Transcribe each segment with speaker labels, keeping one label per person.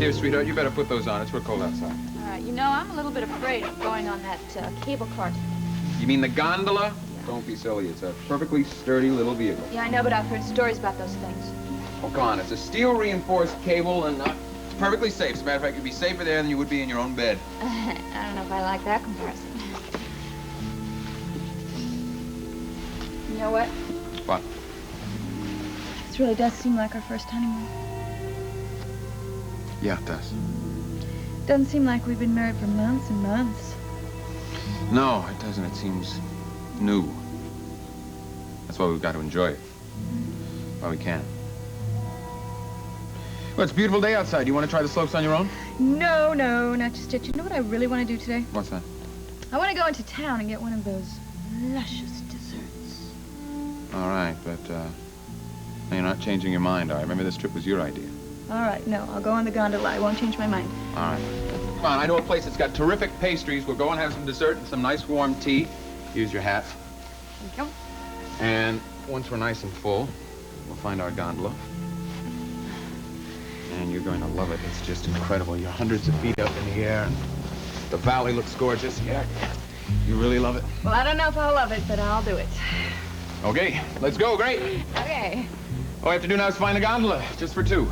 Speaker 1: Here, sweetheart, you better put those on. It's real cold outside.
Speaker 2: All right, you know, I'm a little bit afraid of going on that cable car.
Speaker 1: You mean the gondola?
Speaker 2: Yeah.
Speaker 1: Don't be silly. It's a perfectly sturdy little vehicle.
Speaker 2: Yeah, I know, but I've heard stories about those things.
Speaker 1: Oh, come on. It's a steel-reinforced cable, and it's perfectly safe. As a matter of fact, you'd be safer there than you would be in your own bed.
Speaker 2: I don't know if I like that comparison. You know what?
Speaker 1: What?
Speaker 2: This really does seem like our first honeymoon.
Speaker 1: Yeah, it does.
Speaker 2: Doesn't seem like we've been married for months and months.
Speaker 1: No, it doesn't. It seems new. That's why we've got to enjoy it. While we can. Well, it's a beautiful day outside. You want to try the slopes on your own?
Speaker 2: No, not just yet. You know what I really want to do today?
Speaker 1: What's that?
Speaker 2: I want to go into town and get one of those luscious desserts.
Speaker 1: All right, but you're not changing your mind, are you? Remember, this trip was your idea.
Speaker 2: All right, no, I'll go on the gondola. I won't change my mind.
Speaker 1: All right. Come on, I know a place that's got terrific pastries. We'll go and have some dessert and some nice warm tea. Use your hat.
Speaker 2: Thank you.
Speaker 1: And once we're nice and full, we'll find our gondola. And you're going to love it. It's just incredible. You're hundreds of feet up in the air, and the valley looks gorgeous. Yeah, you really love it.
Speaker 2: Well, I don't know if I'll love it, but I'll do it.
Speaker 1: Okay, let's go. Great.
Speaker 2: Okay.
Speaker 1: All we have to do now is find a gondola, just for two.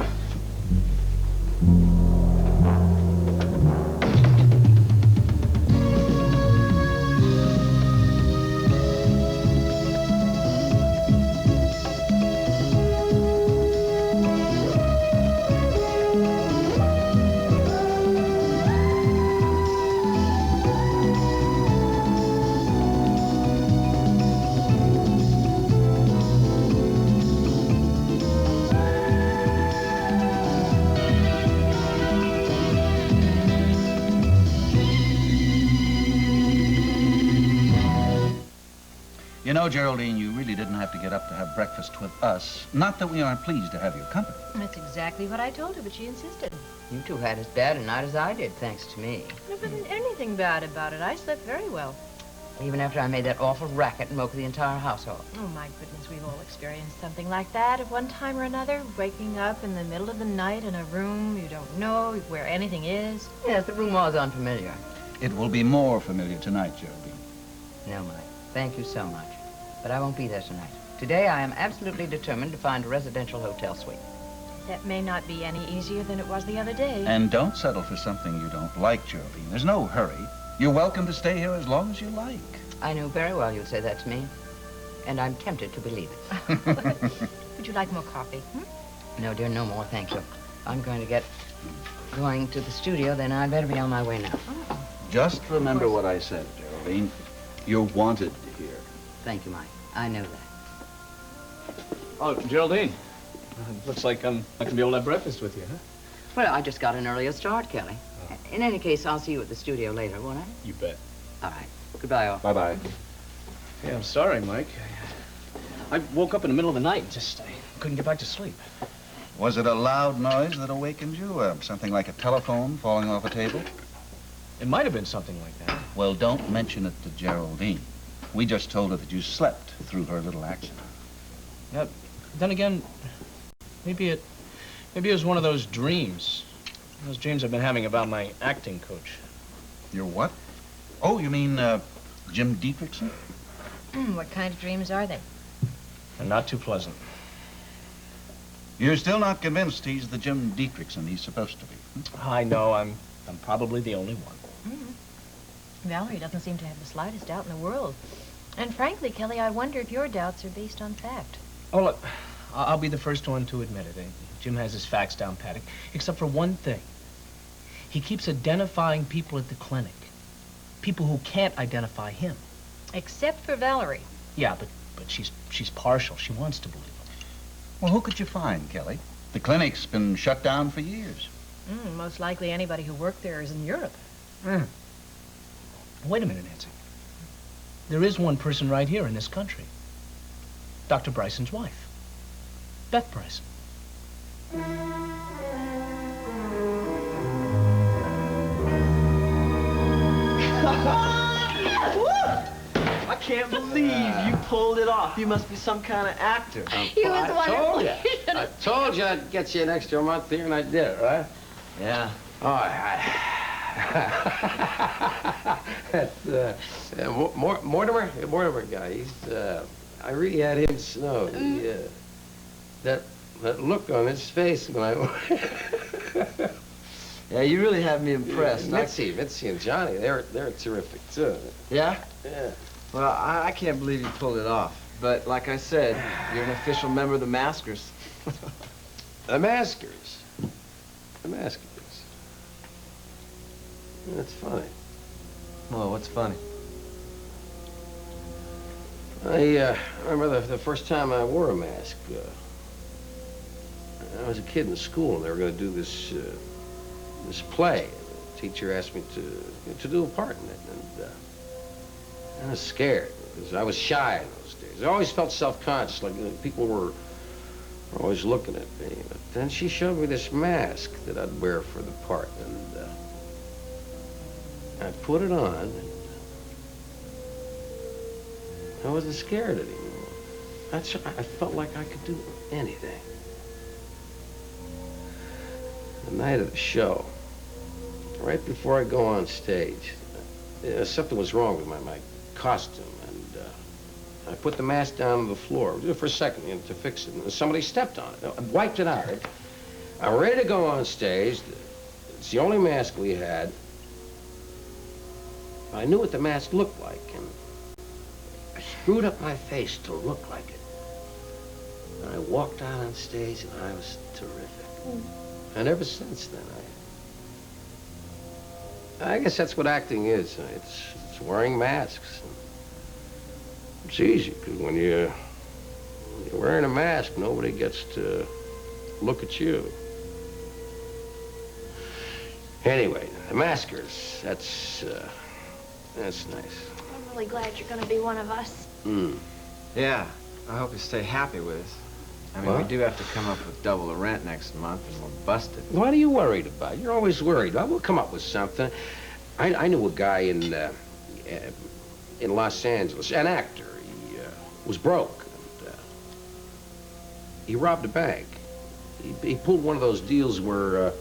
Speaker 3: You know, Geraldine, you really didn't have to get up to have breakfast with us. Not that we aren't pleased to have your company.
Speaker 4: That's exactly what I told her, but she insisted.
Speaker 5: You two had as bad a night as I did, thanks to me.
Speaker 4: There wasn't anything bad about it. I slept very well.
Speaker 5: Even after I made that awful racket and woke the entire household.
Speaker 4: Oh, my goodness, we've all experienced something like that at one time or another. Waking up in the middle of the night in a room you don't know where anything is.
Speaker 5: Yes, the room was unfamiliar.
Speaker 3: It will be more familiar tonight, Geraldine.
Speaker 5: No, Mike. Thank you so much. But I won't be there tonight. Today, I am absolutely determined to find a residential hotel suite.
Speaker 4: That may not be any easier than it was the other day.
Speaker 3: And don't settle for something you don't like, Geraldine. There's no hurry. You're welcome to stay here as long as you like.
Speaker 5: I knew very well you'd say that to me. And I'm tempted to believe it.
Speaker 4: Would you like more coffee?
Speaker 5: No, dear, no more, thank you. I'm going to get going to the studio, then I'd better be on my way now.
Speaker 4: Oh.
Speaker 3: Just remember what I said, Geraldine. You're wanted here.
Speaker 5: Thank you, Mike. I know that.
Speaker 6: Oh, Geraldine. Looks like I'm not gonna be able to have breakfast with you, huh?
Speaker 5: Well, I just got an earlier start, Kelly.
Speaker 6: Oh.
Speaker 5: In any case, I'll see you at the studio later, won't I?
Speaker 6: You bet.
Speaker 5: All right. Goodbye, all.
Speaker 1: Bye-bye.
Speaker 6: Yeah, I'm sorry, Mike. I woke up in the middle of the night and just I couldn't get back to sleep.
Speaker 3: Was it a loud noise that awakened you? Something like a telephone falling off a table?
Speaker 6: It might have been something like that.
Speaker 3: Well, don't mention it to Geraldine. We just told her that you slept through her little accident.
Speaker 6: Yeah, then again, maybe it was one of those dreams. Those dreams I've been having about my acting coach.
Speaker 3: Your what? Oh, you mean, Jim Dietrichson?
Speaker 4: What kind of dreams are they?
Speaker 6: And not too pleasant.
Speaker 3: You're still not convinced he's the Jim Dietrichson he's supposed to be?
Speaker 6: I know, I'm probably the only one.
Speaker 4: Valerie doesn't seem to have the slightest doubt in the world. And frankly, Kelly, I wonder if your doubts are based on fact.
Speaker 6: Oh, look, I'll be the first one to admit it. Jim has his facts down pat, except for one thing. He keeps identifying people at the clinic. People who can't identify him.
Speaker 4: Except for Valerie.
Speaker 6: Yeah, but she's partial. She wants to believe him.
Speaker 3: Well, who could you find, Kelly? The clinic's been shut down for years.
Speaker 4: Most likely anybody who worked there is in Europe.
Speaker 6: Wait a minute, Nancy. There is one person right here in this country. Dr. Bryson's wife. Beth Bryson.
Speaker 7: I can't believe you pulled it off. You must be some kind of actor.
Speaker 2: He was wonderful.
Speaker 8: I told you I'd get you an extra month here, and I did, right?
Speaker 7: Yeah.
Speaker 8: Oh, Mortimer guy, I really had him snowed. That look on his face when I...
Speaker 7: Yeah, you really have me impressed.
Speaker 8: Mitzi and Johnny, they're terrific, too.
Speaker 7: Yeah?
Speaker 8: Yeah.
Speaker 7: Well, I can't believe you pulled it off. But like I said, you're an official member of the Maskers.
Speaker 8: The Maskers. The Maskers. That's funny.
Speaker 7: Well, what's funny?
Speaker 8: I remember the first time I wore a mask. I was a kid in school, and they were going to do this play. The teacher asked me to do a part in it, and I was scared because I was shy in those days. I always felt self-conscious, like people were always looking at me. But then she showed me this mask that I'd wear for the part, and I put it on, and I wasn't scared anymore. I felt like I could do anything. The night of the show, right before I go on stage, something was wrong with my costume, and I put the mask down on the floor for a second, to fix it, and somebody stepped on it. I wiped it out. I'm ready to go on stage. It's the only mask we had. I knew what the mask looked like, and I screwed up my face to look like it. And I walked out on stage, and I was terrific. And ever since then, I guess that's what acting is. It's wearing masks. It's easy, because when you're wearing a mask, nobody gets to look at you. Anyway, the Maskers, that's nice.
Speaker 9: I'm really glad you're gonna be one of us.
Speaker 7: Yeah, I hope you stay happy with us. I mean, we do have to come up with double the rent next month, and we're busted.
Speaker 8: What are you worried about? You're always worried. We'll come up with something. I knew a guy in Los Angeles, an actor. He was broke. And, he robbed a bank. He pulled one of those deals where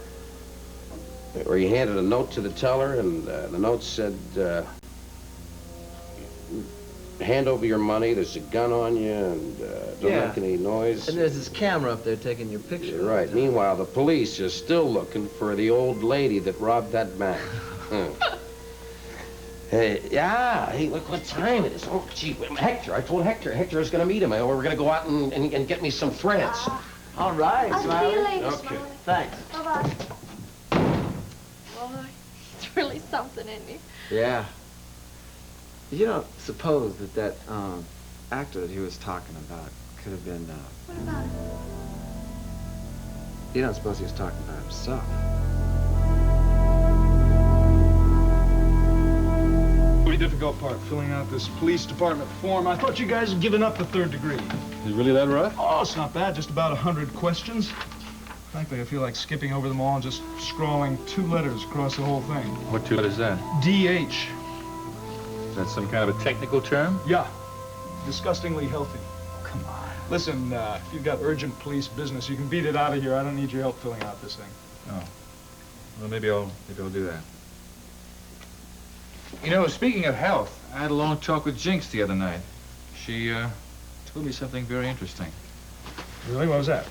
Speaker 8: he handed a note to the teller, and the note said, hand over your money, there's a gun on you, and don't make any noise.
Speaker 7: And there's this camera up there taking your picture.
Speaker 8: You're right. Meanwhile, the police are still looking for the old lady that robbed that bank. Hey, look what time it is. Oh, gee, Hector, I told Hector is going to meet him. We're going to go out and get me some friends.
Speaker 7: All right,
Speaker 9: I'll see you later,
Speaker 8: Okay.
Speaker 9: Smiley.
Speaker 7: Thanks.
Speaker 9: Bye-bye. Boy, it's really something, isn't he?
Speaker 7: Yeah. You don't suppose that actor that he was talking about could have been,
Speaker 9: What about it?
Speaker 7: you don't suppose he was talking about himself?
Speaker 10: Pretty difficult part, filling out this police department form. I thought you guys had given up the 3rd degree.
Speaker 1: Is it really that rough?
Speaker 10: Oh, it's not bad. Just about 100 questions. Frankly, I feel like skipping over them all and just scrawling 2 letters across the whole thing.
Speaker 1: What 2 letters is that?
Speaker 10: DH.
Speaker 1: Is that some kind of a technical term?
Speaker 10: Yeah. Disgustingly healthy.
Speaker 1: Come on.
Speaker 10: Listen, if you've got urgent police business, you can beat it out of here. I don't need your help filling out this thing.
Speaker 1: Oh. Well, maybe I'll do that. You know, speaking of health, I had a long talk with Jinx the other night. She told me something very interesting.
Speaker 10: Really? What was that?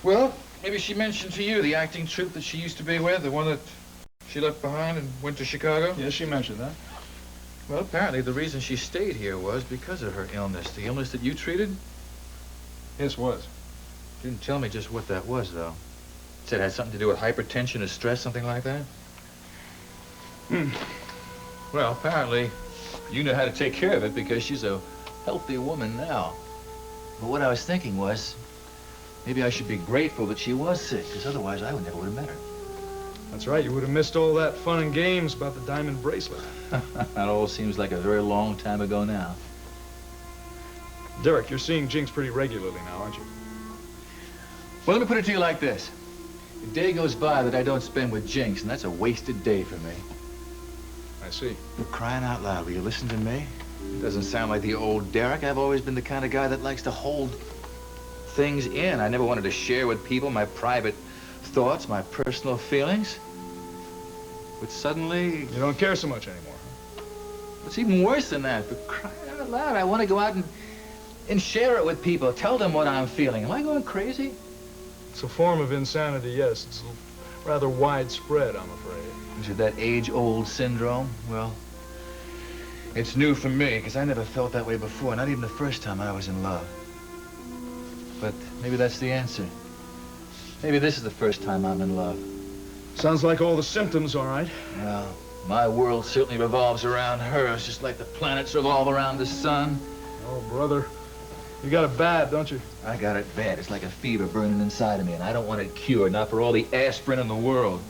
Speaker 1: Well, maybe she mentioned to you the acting troupe that she used to be with, the one that she left behind and went to Chicago.
Speaker 10: Yes, she mentioned that.
Speaker 1: Well, apparently the reason she stayed here was because of her illness. The illness that you treated?
Speaker 10: Yes, was.
Speaker 1: Didn't tell me just what that was, though. Said it had something to do with hypertension or stress, something like that? Well, apparently you know how to take care of it because she's a healthy woman now. But what I was thinking was, maybe I should be grateful that she was sick, because otherwise I never would have met her.
Speaker 10: That's right. You would have missed all that fun and games about the diamond bracelet.
Speaker 1: That all seems like a very long time ago now.
Speaker 10: Derek, you're seeing Jinx pretty regularly now, aren't you?
Speaker 1: Well, let me put it to you like this. A day goes by that I don't spend with Jinx, and that's a wasted day for me.
Speaker 10: I see.
Speaker 1: You're crying out loud. Will you listen to me? It doesn't sound like the old Derek. I've always been the kind of guy that likes to hold things in. I never wanted to share with people my private thoughts, my personal feelings. But suddenly,
Speaker 10: You don't care so much anymore, huh?
Speaker 1: it's even worse than that. For crying out loud, I want to go out and share it with people, tell them what I'm feeling. Am I going crazy?
Speaker 10: It's a form of insanity, yes. It's rather widespread, I'm afraid.
Speaker 1: Is it that age-old syndrome? Well, it's new for me, because I never felt that way before, not even the first time I was in love. But maybe that's the answer. Maybe this is the first time I'm in love.
Speaker 10: Sounds like all the symptoms, all right.
Speaker 1: Well, my world certainly revolves around hers, just like the planets revolve around the sun.
Speaker 10: Oh, brother. You got it bad, don't you?
Speaker 1: I got it bad. It's like a fever burning inside of me, and I don't want it cured, not for all the aspirin in the world.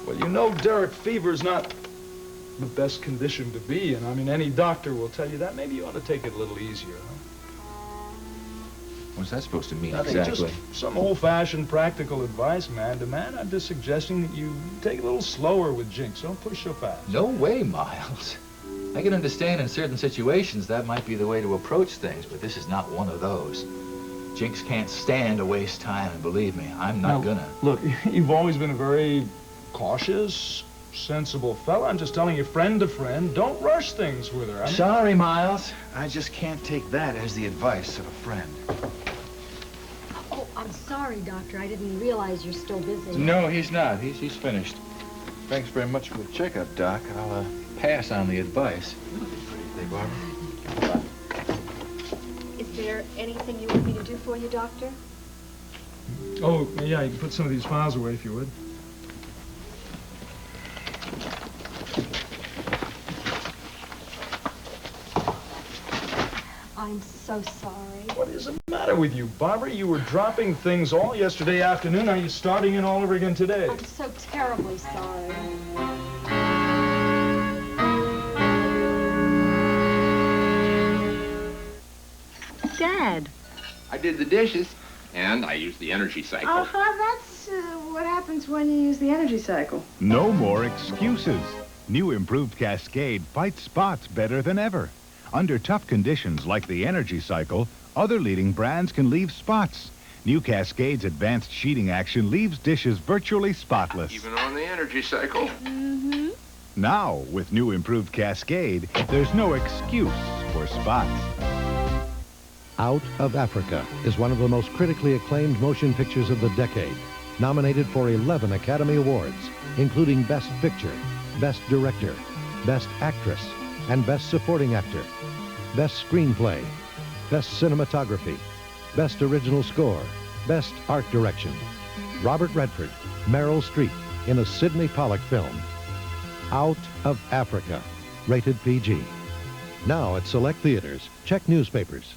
Speaker 10: Well, you know, Derek, fever's not the best condition to be in. I mean, any doctor will tell you that. Maybe you ought to take it a little easier, huh?
Speaker 1: What's that supposed to mean
Speaker 10: Nothing,
Speaker 1: exactly?
Speaker 10: just some old-fashioned practical advice, man. I'm just suggesting that you take it a little slower with Jinx. Don't push so fast.
Speaker 1: No way, Miles. I can understand in certain situations that might be the way to approach things, but this is not one of those. Jinx can't stand to waste time, and believe me, I'm not gonna.
Speaker 10: Look, you've always been a very cautious, sensible fella. I'm just telling you, friend to friend, don't rush things with her. I mean,
Speaker 1: Sorry, Miles. I just can't take that as the advice of a friend.
Speaker 11: Oh, I'm sorry, Doctor. I didn't realize you're still busy.
Speaker 1: No, he's not. He's finished. Thanks very much for the checkup, Doc. I'll pass on the advice. Hey, Barbara.
Speaker 11: Is there anything you want me to do for you, Doctor?
Speaker 10: oh, yeah, you can put some of these files away if you would.
Speaker 11: I'm so sorry.
Speaker 10: What is the matter with you, Barbara? You were dropping things all yesterday afternoon. Now you're starting in all over again today.
Speaker 11: I'm so terribly sorry.
Speaker 2: Dad.
Speaker 12: I did the dishes, and I used the energy cycle.
Speaker 2: That's what happens when you use the energy cycle.
Speaker 13: No more excuses. New improved Cascade fights spots better than ever. Under tough conditions like the energy cycle, other leading brands can leave spots. New Cascade's advanced sheeting action leaves dishes virtually spotless.
Speaker 12: Even on the energy cycle.
Speaker 2: Mm-hmm.
Speaker 13: Now, with new improved Cascade, there's no excuse for spots.
Speaker 14: Out of Africa is one of the most critically acclaimed motion pictures of the decade, nominated for 11 Academy Awards, including Best Picture, Best Director, Best Actress, and Best Supporting Actor, Best Screenplay, Best Cinematography, Best Original Score, Best Art Direction. Robert Redford, Meryl Streep in a Sidney Pollack film. Out of Africa, rated PG. Now at select theaters. Check newspapers.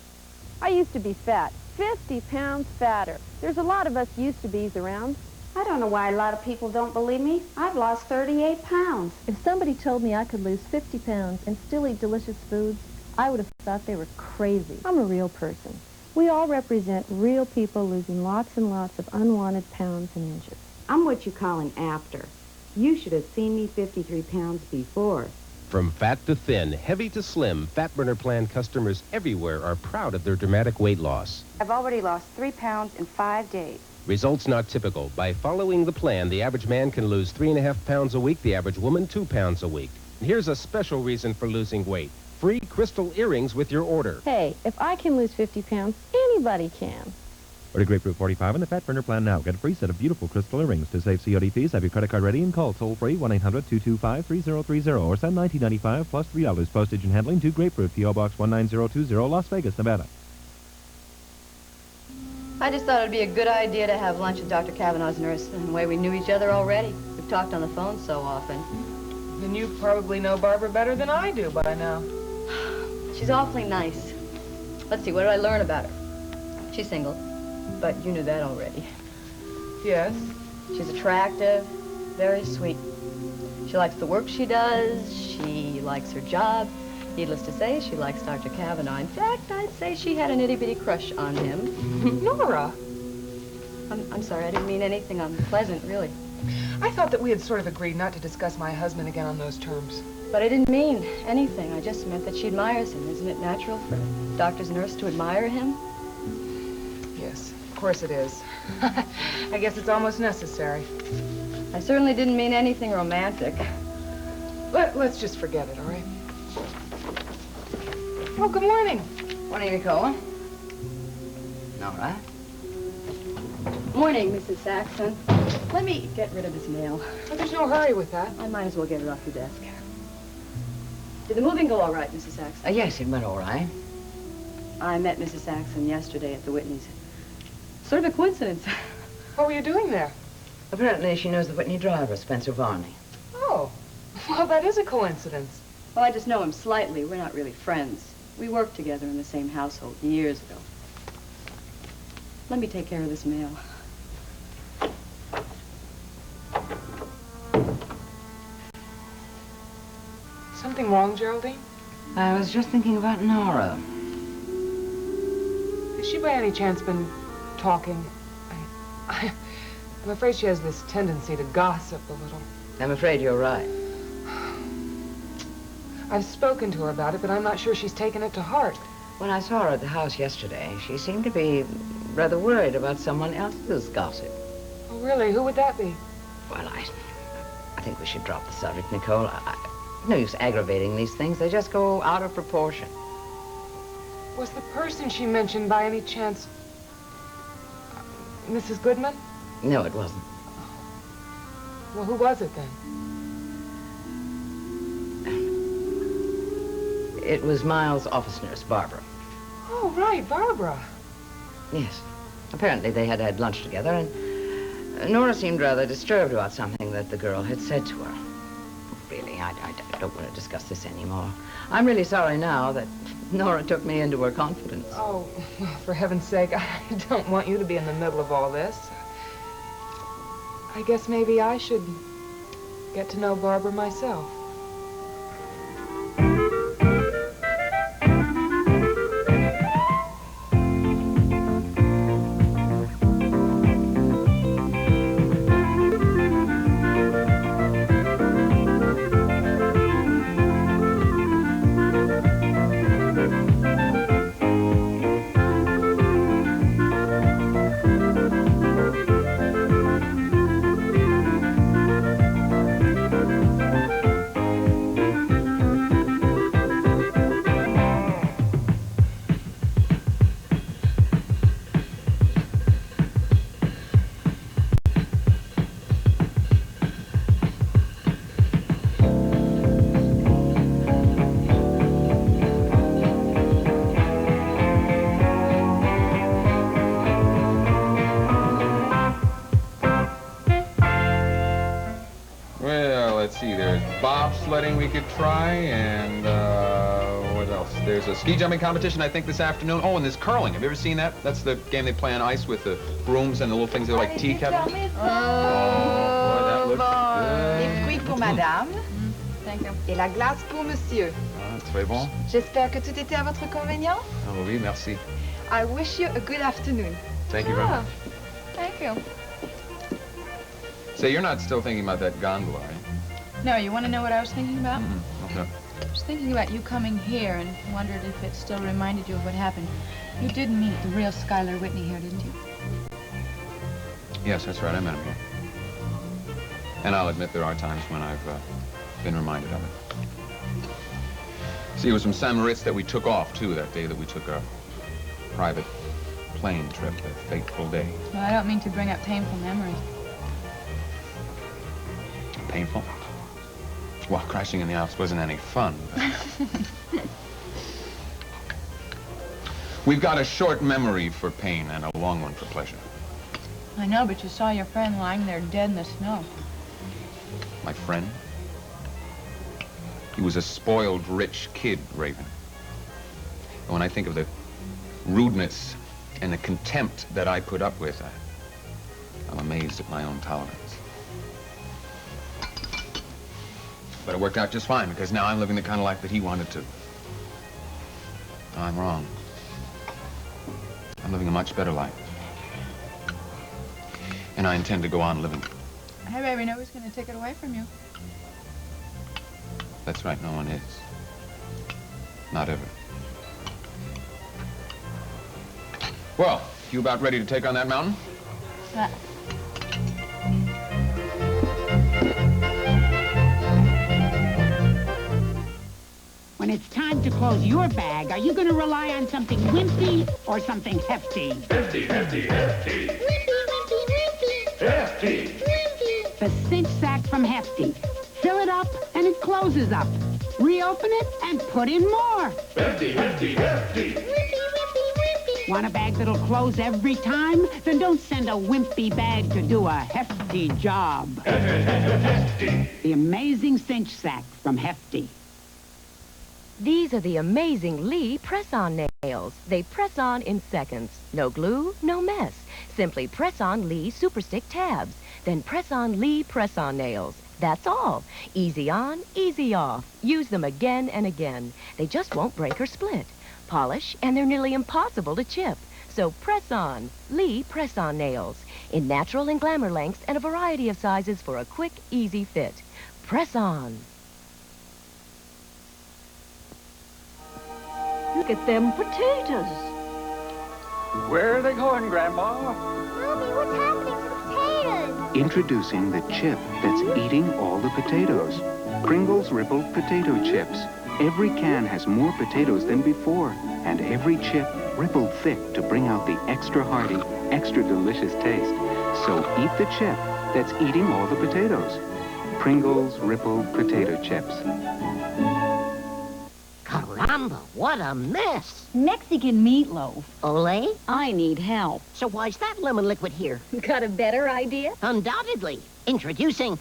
Speaker 15: I used to be fat, 50 pounds fatter. There's a lot of us used-to-bes around.
Speaker 16: I don't know why a lot of people don't believe me. I've lost 38 pounds.
Speaker 15: If somebody told me I could lose 50 pounds and still eat delicious foods, I would have thought they were crazy. I'm a real person. We all represent real people losing lots and lots of unwanted pounds and inches.
Speaker 16: I'm what you call an after. You should have seen me 53 pounds before.
Speaker 17: From fat to thin, heavy to slim, Fat Burner Plan customers everywhere are proud of their dramatic weight loss.
Speaker 16: I've already lost 3 pounds in 5 days.
Speaker 17: Results not typical. By following the plan, the average man can lose 3.5 pounds a week, the average woman 2 pounds a week. Here's a special reason for losing weight. Free crystal earrings with your order.
Speaker 15: Hey, if I can lose 50 pounds, anybody can.
Speaker 18: Order Grapefruit 45 on the Fat Burner Plan now. Get a free set of beautiful crystal earrings. To save COD fees, have your credit card ready and call toll-free 1-800-225-3030 or send $19.95 plus $3 postage and handling to Grapefruit, P.O. Box 19020, Las Vegas, Nevada.
Speaker 19: I just thought it'd be a good idea to have lunch with Dr. Kavanaugh's nurse. In the way we knew each other already. We've talked on the phone so often.
Speaker 20: Then you probably know Barbara better than I do by now.
Speaker 19: She's awfully nice. Let's see, what did I learn about her? She's single, but you knew that already.
Speaker 20: Yes?
Speaker 19: She's attractive, very sweet. She likes the work she does. She likes her job. Needless to say, she likes Dr. Kavanaugh. In fact, I'd say she had an itty-bitty crush on him.
Speaker 20: Nora!
Speaker 19: I'm sorry, I didn't mean anything unpleasant, really.
Speaker 20: I thought that we had sort of agreed not to discuss my husband again on those terms.
Speaker 19: But I didn't mean anything. I just meant that she admires him. Isn't it natural for a doctor's nurse to admire him?
Speaker 20: Yes, of course it is. I guess it's almost necessary.
Speaker 19: I certainly didn't mean anything romantic.
Speaker 20: Let's just forget it, all right? Oh, good morning.
Speaker 5: Morning, Nicola. Nora.
Speaker 16: Morning, Mrs. Saxon. Let me get rid of this mail.
Speaker 20: Oh, there's no hurry with that.
Speaker 16: I might as well get it off your desk. Did the moving go all right, Mrs. Saxon?
Speaker 5: Yes, it went all right.
Speaker 16: I met Mrs. Saxon yesterday at the Whitneys. Sort of a coincidence.
Speaker 20: What were you doing there?
Speaker 5: Apparently, she knows the Whitney driver, Spencer Varney.
Speaker 20: Oh, well, that is a coincidence.
Speaker 16: Well, I just know him slightly. We're not really friends. We worked together in the same household years ago. Let me take care of this mail.
Speaker 20: Something wrong, Geraldine?
Speaker 5: I was just thinking about Nora.
Speaker 20: Has she by any chance been talking? I'm afraid she has this tendency to gossip a little.
Speaker 5: I'm afraid you're right.
Speaker 20: I've spoken to her about it, but I'm not sure she's taken it to heart.
Speaker 5: When I saw her at the house yesterday, she seemed to be rather worried about someone else's gossip.
Speaker 20: Oh, really? Who would that be?
Speaker 5: Well, I think we should drop the subject, Nicole. No use aggravating these things. They just go out of proportion.
Speaker 20: Was the person she mentioned by any chance Mrs. Goodman?
Speaker 5: No, it wasn't.
Speaker 20: Well, who was it then?
Speaker 5: It was Miles' office nurse, Barbara.
Speaker 20: Oh, right, Barbara.
Speaker 5: Yes. Apparently they had had lunch together, and Nora seemed rather disturbed about something that the girl had said to her. Really, I don't want to discuss this anymore. I'm really sorry now that Nora took me into her confidence.
Speaker 20: Oh, well, for heaven's sake, I don't want you to be in the middle of all this. I guess maybe I should get to know Barbara myself.
Speaker 12: Bobsledding we could try, and what else? There's a ski jumping competition, I think, this afternoon. Oh, and there's curling. Have you ever seen that? That's the game they play on ice with the brooms and the little things that are like tea kettles. Oh, boy, that looks good.
Speaker 21: Les fruits pour madame.
Speaker 2: Thank you.
Speaker 21: Et la glace pour monsieur.
Speaker 12: Ah, très bon.
Speaker 21: J'espère que tout était à votre convenient.
Speaker 12: Oh, oui, merci.
Speaker 21: I wish you a good afternoon.
Speaker 12: Thank you very much.
Speaker 2: Thank you.
Speaker 12: Say, you're not still thinking about that gondola, right?
Speaker 2: No, you want to know what I was thinking about?
Speaker 12: Okay.
Speaker 2: I was thinking about you coming here and wondered if it still reminded you of what happened. You did meet the real Skylar Whitney here, didn't you?
Speaker 12: Yes, that's right. I met him here. And I'll admit there are times when I've been reminded of it. See, it was from St. Moritz that we took off, too, that day that we took our private plane trip, that fateful day.
Speaker 2: Well, I don't mean to bring up painful memories.
Speaker 12: Painful? Well, crashing in the Alps wasn't any fun. We've got a short memory for pain and a long one for pleasure.
Speaker 2: I know, but you saw your friend lying there dead in the snow.
Speaker 12: My friend? He was a spoiled, rich kid, Raven. And when I think of the rudeness and the contempt that I put up with, I'm amazed at my own tolerance. But it worked out just fine, because now I'm living the kind of life that he wanted to. I'm wrong. I'm living a much better life. And I intend to go on living.
Speaker 2: Hey, baby, nobody's going to take it away from you.
Speaker 12: That's right, no one is. Not ever. Well, You about ready to take on that mountain?
Speaker 3: When it's time to close your bag, are you going to rely on something wimpy or something hefty?
Speaker 22: Hefty, hefty, hefty. Hefty.
Speaker 3: The cinch sack from Hefty. Fill it up and it closes up. Reopen it and put in more.
Speaker 22: Hefty, hefty, hefty.
Speaker 3: Want a bag that'll close every time? Then don't send a wimpy bag to do a hefty job.
Speaker 22: Hefty.
Speaker 3: The amazing cinch sack from Hefty.
Speaker 23: These are the amazing Lee press-on nails. They press on in seconds. No glue, no mess. Simply press on Lee Super Stick tabs. Then press on Lee press-on nails. That's all. Easy on, easy off. Use them again and again. They just won't break or split. Polish, and they're nearly impossible to chip. So press on. Lee press-on nails. In natural and glamour lengths and a variety of sizes for a quick, easy fit. Press on.
Speaker 24: Look at them potatoes.
Speaker 25: Where are they going, Grandma?
Speaker 9: Mommy, what's happening to the potatoes?
Speaker 26: Introducing the chip that's eating all the potatoes. Pringles Ripple Potato Chips. Every can has more potatoes than before, and every chip rippled thick to bring out the extra hearty, extra delicious taste. So eat the chip that's eating all the potatoes. Pringles Ripple Potato Chips.
Speaker 27: Caramba, what a mess.
Speaker 11: Mexican meatloaf.
Speaker 27: Ole?
Speaker 11: I need help.
Speaker 27: So why's that lemon liquid here?
Speaker 11: Got a better idea?
Speaker 27: Undoubtedly. Introducing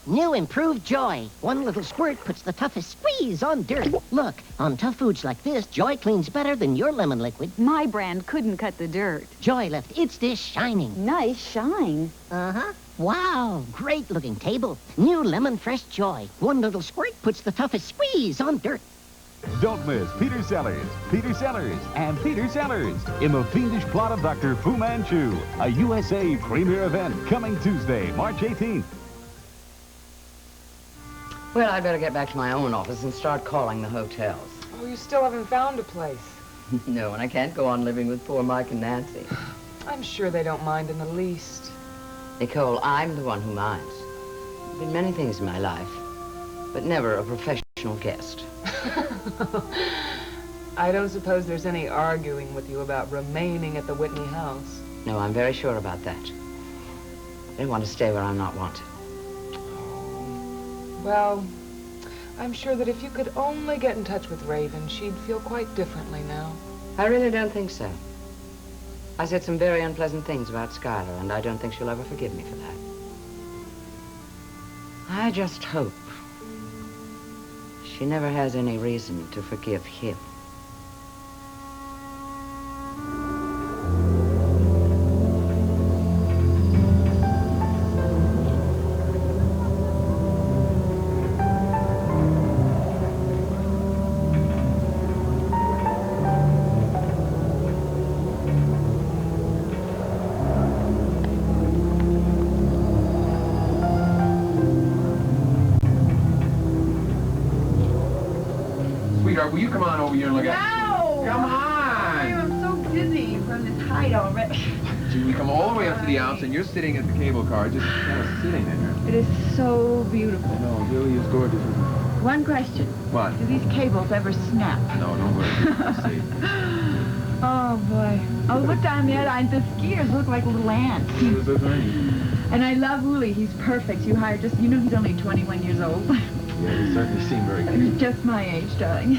Speaker 27: new improved Joy. One little squirt puts the toughest squeeze on dirt. Look, on tough foods like this, Joy cleans better than your lemon liquid.
Speaker 11: My brand couldn't cut the dirt.
Speaker 27: Joy left its dish shining.
Speaker 11: Nice shine.
Speaker 27: Uh-huh. Wow, great looking table. New lemon fresh Joy. One little squirt puts the toughest squeeze on dirt.
Speaker 13: Don't miss Peter Sellers, and Peter Sellers in the fiendish plot of Dr. Fu Manchu, a USA premiere event coming Tuesday, March 18th.
Speaker 5: Well, I'd better get back to my own office and start calling the hotels.
Speaker 20: Oh, you still haven't found a place.
Speaker 5: No, and I can't go on living with poor Mike and Nancy.
Speaker 20: I'm sure they don't mind in the least.
Speaker 5: Nicole, I'm the one who minds. There've been many things in my life, but never a professional guest.
Speaker 20: I don't suppose there's any arguing with you about remaining at the Whitney house.
Speaker 5: No, I'm very sure about that. I don't want to stay where I'm not wanted.
Speaker 20: Well, I'm sure that if you could only get in touch with Raven, she'd feel quite differently now.
Speaker 5: I really don't think so. I said some very unpleasant things about Skylar, and I don't think she'll ever forgive me for that. I just hope she never has any reason to forgive him.
Speaker 12: Will you come on over here and look at
Speaker 28: No!
Speaker 12: Come on!
Speaker 28: I'm so dizzy from this height already.
Speaker 12: We come all the way up to the Alps, and you're sitting at the cable car, just kind of sitting there.
Speaker 28: It is so beautiful.
Speaker 12: I know, it really is gorgeous.
Speaker 28: One question.
Speaker 12: What?
Speaker 28: Do these cables ever snap?
Speaker 12: No, don't worry. We'll see.
Speaker 28: Oh, boy. Oh, look down there. The skiers look like little ants. And I love Uli. He's perfect. You hired just, you know he's only 21 years old.
Speaker 12: Yeah, you certainly seem very cute.
Speaker 28: He's just my age, darling.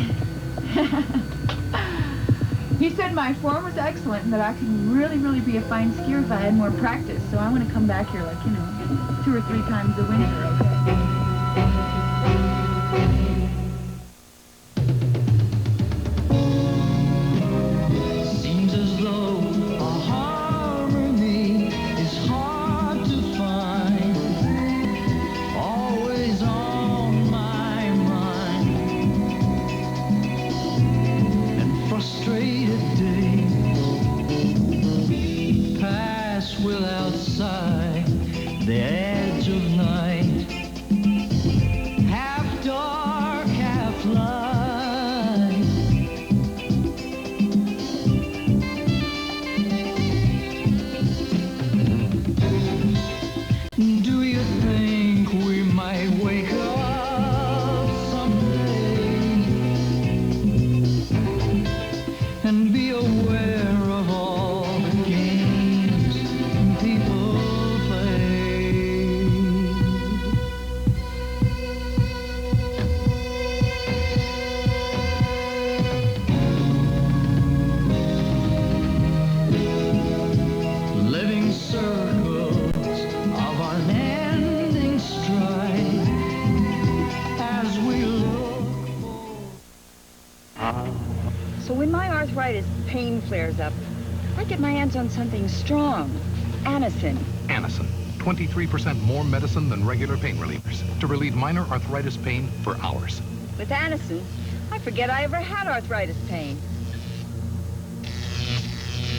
Speaker 28: He said my form was excellent and that I could really, really be a fine skier if I had more practice. So I want to come back here like, 2 or 3 times a winter, okay?
Speaker 1: pain flares up, I get my hands on something strong. Anacin.
Speaker 4: Anacin, 23% more medicine than regular pain relievers to relieve minor arthritis pain for hours.
Speaker 1: With Anacin, I forget I ever had arthritis pain.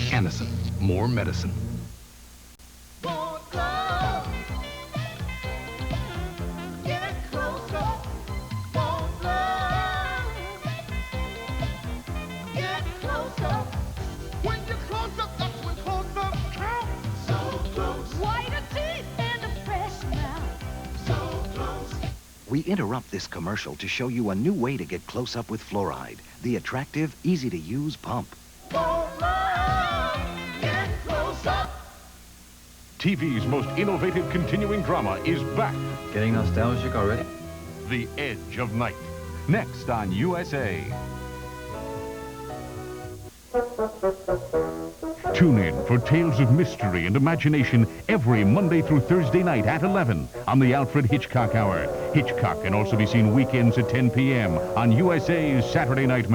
Speaker 4: Anacin, more medicine.
Speaker 6: We interrupt this commercial to show you a new way to get close up with fluoride, the attractive, easy-to-use pump.
Speaker 7: TV's most innovative continuing drama is back.
Speaker 8: Getting nostalgic already?
Speaker 7: The Edge of Night. Next on USA. Tune in for tales of mystery and imagination every Monday through Thursday night at 11 on the Alfred Hitchcock Hour. Hitchcock can also be seen weekends at 10 p.m. on USA's Saturday Night